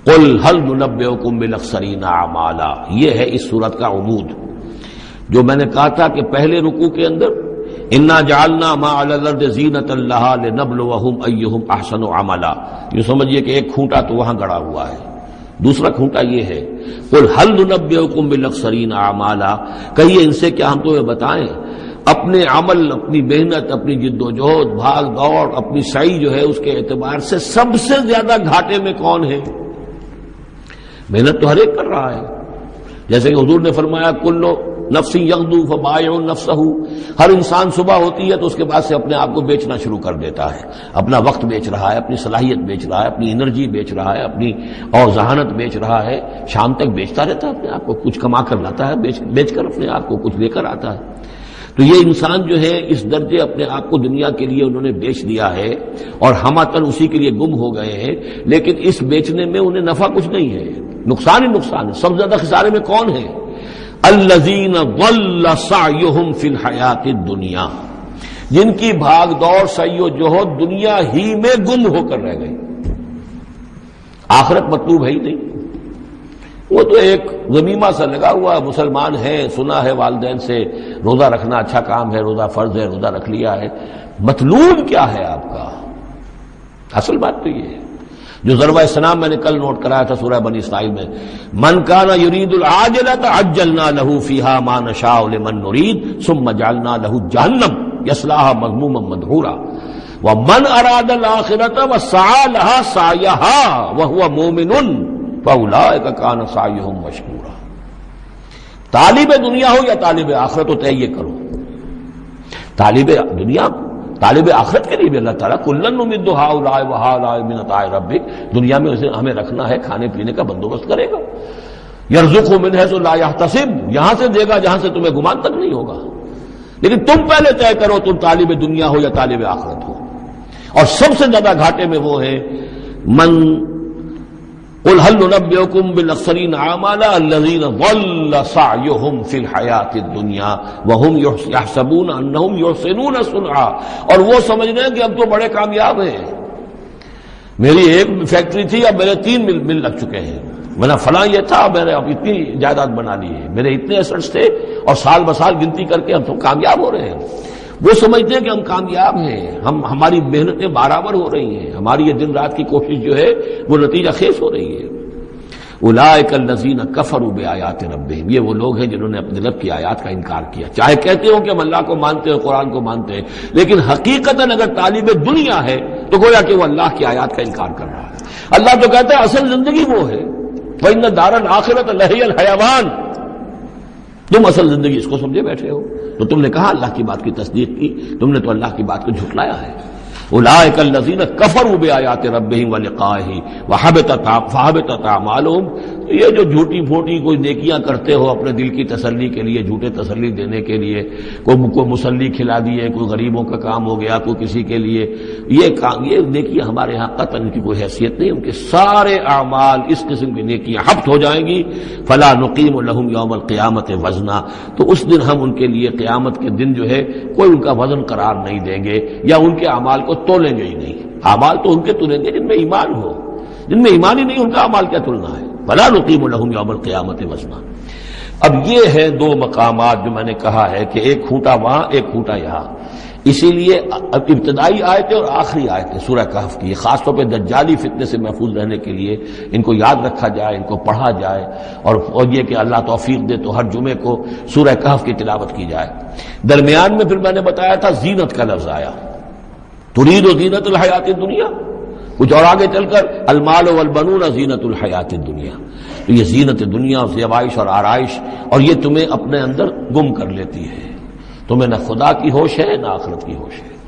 قل هل ننبئکم بالاخسرین اعمالا، یہ ہے اس صورت کا عمود جو میں نے کہا تھا کہ پہلے رکوع کے اندر انا جعلنا ما علی الارض زینۃ لہا لنبلوہم ایہم احسن عملا، یہ سمجھیے کہ ایک کھونٹا تو وہاں گڑا ہوا ہے، دوسرا کھونٹا یہ ہے قل هل ننبئکم بالاخسرین اعمالا، کہیے ان سے کیا ہم تمہیں بتائیں اپنے عمل، اپنی محنت، اپنی جد و جہد، بھاگ دوڑ، اپنی سعی جو ہے اس کے اعتبار سے سب سے زیادہ گھاٹے میں کون ہے؟ محنت تو ہر ایک کر رہا ہے، جیسے کہ حضور نے فرمایا کلو نفس یغدو فبائع نفسہ، ہر انسان صبح ہوتی ہے تو اس کے بعد سے اپنے آپ کو بیچنا شروع کر دیتا ہے، اپنا وقت بیچ رہا ہے، اپنی صلاحیت بیچ رہا ہے، اپنی انرجی بیچ رہا ہے، اپنی اور ذہانت بیچ رہا ہے، شام تک بیچتا رہتا ہے اپنے آپ کو، کچھ کما کر لاتا ہے، بیچ کر اپنے آپ کو کچھ لے کر آتا ہے۔ تو یہ انسان جو ہے اس درجے اپنے آپ کو دنیا کے لیے انہوں نے بیچ دیا ہے اور ہماتن اسی کے لیے گم ہو گئے ہیں، لیکن اس بیچنے میں انہیں نفع کچھ نہیں ہے، نقصان ہی نقصان ہے۔ سب سے زیادہ خسارے میں کون ہے؟ الذین ضل سعیہم فی الحیات الدنیا، جن کی بھاگ دوڑ سعی و جہد دنیا ہی میں گم ہو کر رہ گئی، آخرت مطلوب ہے ہی نہیں۔ وہ تو ایک غمیمہ سا لگا ہوا، مسلمان ہے، سنا ہے والدین سے روزہ رکھنا اچھا کام ہے، روزہ فرض ہے، روزہ رکھ لیا ہے، مطلوب کیا ہے آپ کا؟ اصل بات تو یہ ہے جو ضربہ سلام میں نے کل نوٹ کرایا تھا سورہ بنی اسرائیل میں، من کان یرید العاجلۃ عجلنا له فیہا ما نشاء لمن نرید ثم جعلنا له جہنم یصلاها مذموما مدحورا ومن اراد الاخرۃ وسعى لها سعیها وهو مؤمن فاولئک کان سعیہم مشکورا۔ طالب دنیا ہو یا طالب آخرت، تو طے یہ کرو، طالب دنیا طالب آخرت کے لیے بھی اللہ تعالیٰ کلن نمد ہؤلاء وہؤلاء من عطاء ربک، دنیا میں اسے ہمیں رکھنا ہے، کھانے پینے کا بندوبست کرے گا، یرزق من حیث لا یحتسب، یہاں سے دے گا جہاں سے تمہیں گمان تک نہیں ہوگا، لیکن تم پہلے طے کرو تم طالب دنیا ہو یا طالب آخرت ہو۔ اور سب سے زیادہ گھاٹے میں وہ ہے من قل هل ننبئکم بالاخسرین اعمالا الذین ضل سعیہم فی الحیات الدنیا وہم یحسبون انہم یحسنون صنعا، اور وہ سمجھ رہے ہیں کہ اب تو بڑے کامیاب ہیں، میری ایک فیکٹری تھی اب میرے 3 مل لگ چکے ہیں، میں نے فلاں یہ تھا میں نے اب اتنی جائیداد بنا لی ہے، میرے اتنے ایسٹس تھے، اور سال بسال گنتی کر کے ہم تو کامیاب ہو رہے ہیں۔ وہ سمجھتے ہیں کہ ہم کامیاب ہیں، ہماری محنتیں برابر ہو رہی ہیں، ہماری یہ دن رات کی کوشش جو ہے وہ نتیجہ خیز ہو رہی ہے۔ اولئک الذین کفروا بآیات ربہم، یہ وہ لوگ ہیں جنہوں نے اپنے رب کی آیات کا انکار کیا، چاہے کہتے ہوں کہ ہم اللہ کو مانتے ہیں، قرآن کو مانتے ہیں، لیکن حقیقتاً اگر طالب دنیا ہے تو گویا کہ وہ اللہ کی آیات کا انکار کر رہا ہے۔ اللہ تو کہتا ہے اصل زندگی وہ ہے، وَإِنَّ دَارَ الْآخِرَةَ لَهِيَ الْحَيَوَانُ، تم اصل زندگی اس کو سمجھے بیٹھے ہو، تو تم نے کہا اللہ کی بات کی تصدیق کی، تم نے تو اللہ کی بات کو جھٹلایا ہے۔ اولئک الذین کفروا بآیات ربہم ولقائہ فحبطت اعمالہم، یہ جو جھوٹی پھوٹی کوئی نیکیاں کرتے ہو اپنے دل کی تسلی کے لیے، جھوٹے تسلی دینے کے لیے، کوئی مسلی کھلا دیے، کوئی غریبوں کا کام ہو گیا، کوئی کسی کے لیے، یہ نیکیاں ہمارے ہاں قطعاً ان کی کوئی حیثیت نہیں، ان کے سارے اعمال اس قسم کی نیکیاں حبط ہو جائیں گی۔ فلا نقیم لہم یوم القیامت وزنا، تو اس دن ہم ان کے لیے قیامت کے دن جو ہے کوئی ان کا وزن قرار نہیں دیں گے، یا ان کے اعمال کو تولیں گے ہی نہیں۔ اعمال تو ان کے تلیں گے جن میں ایمان ہو، جن میں ایمان ہی نہیں ان کا اعمال کیا تلنا ہے؟ ولا نقیم لہم یوم القیامت وزنا۔ اب یہ ہے 2 مقامات جو میں نے کہا ہے کہ ایک کھوٹا وہاں، ایک کھوٹا یہاں، اسی لیے ابتدائی آیتیں اور آخری آیتیں سورہ کہف کی خاص طور پہ دجالی فتنے سے محفوظ رہنے کے لیے ان کو یاد رکھا جائے، ان کو پڑھا جائے، اور یہ کہ اللہ توفیق دے تو ہر جمعے کو سورہ کہف کی تلاوت کی جائے۔ درمیان میں پھر میں نے بتایا تھا زینت کا لفظ آیا، ترید و زینت الحیات الدنیا، کچھ اور آگے چل کر المال والبنون زینت الحیات الدنیا، تو یہ زینت دنیا، زیبائش اور آرائش، اور یہ تمہیں اپنے اندر گم کر لیتی ہے، تمہیں نہ خدا کی ہوش ہے نہ آخرت کی ہوش ہے۔